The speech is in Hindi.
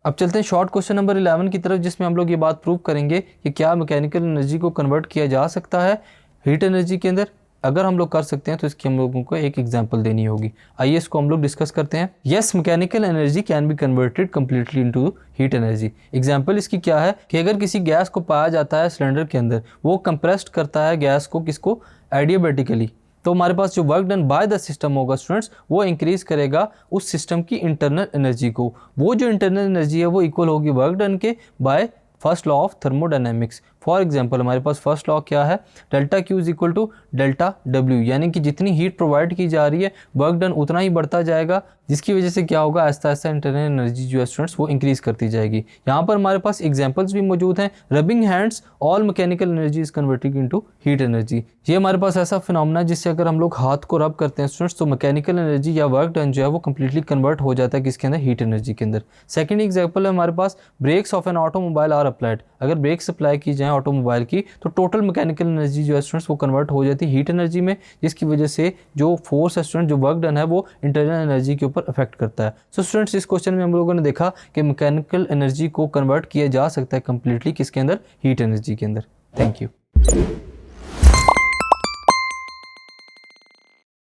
अब चलते हैं शॉर्ट क्वेश्चन नंबर 11 की तरफ, जिसमें हम लोग ये बात प्रूव करेंगे कि क्या मैकेनिकल एनर्जी को कन्वर्ट किया जा सकता है हीट एनर्जी के अंदर। अगर हम लोग कर सकते हैं तो इसकी हम लोगों को एक एग्जांपल देनी होगी। आइए इसको हम लोग डिस्कस करते हैं। Yes, mechanical energy can be converted completely into heat energy. Example इसकी क्या है कि अगर किसी गैस को पाया जाता है सिलेंडर के अंदर, वो कंप्रेस्ड करता है गैस को, किसको, एडियाबेटिकली, तो हमारे पास जो work done by the system होगा स्टूडेंट्स, वो इंक्रीज करेगा उस सिस्टम की इंटरनल एनर्जी को। वो जो इंटरनल एनर्जी है वो इक्वल होगी वर्क डन के by first law of thermodynamics. For example हमारे पास फर्स्ट लॉ क्या है, delta Q is equal to delta W, यानी कि जितनी हीट प्रोवाइड की जा रही है वर्क डन उतना ही बढ़ता जाएगा, जिसकी वजह से क्या होगा, आहिस्ता आहिस्ता इंटरनल एनर्जी जो है स्टूडेंट्स वो इंक्रीज करती जाएगी। यहाँ पर हमारे पास एग्जांपल्स भी मौजूद हैं। Rubbing hands, all mechanical energy is converting into heat energy. ये हमारे पास ऐसा फिनोमेना है जिससे अगर हम लोग हाथ को रब करते हैं स्टूडेंट्स, तो मैकेनिकल एनर्जी या वर्क डन जो है वो कंप्लीटली कन्वर्ट हो जाता है किसके अंदर, हीट एनर्जी के अंदर। सेकंड एग्जांपल है हमारे पास, brakes of an automobile are applied. अगर ब्रेक्स अप्लाई की जाए ऑटोमोबाइल की, तो टोटल मैकेनिकल एनर्जी जो है स्टूडेंट्स वो कन्वर्ट हो जाती है हीट एनर्जी में, जिसकी वजह से जो फोर्स है स्टूडेंट, जो वर्क डन है वो इंटरनल एनर्जी के ऊपर अफेक्ट करता है। सो स्टूडेंट्स, इस क्वेश्चन में हम लोगों ने देखा कि मैकेनिकल एनर्जी को कन्वर्ट किया जा सकता है कंप्लीटली किसके अंदर, हीट एनर्जी के अंदर। Thank you.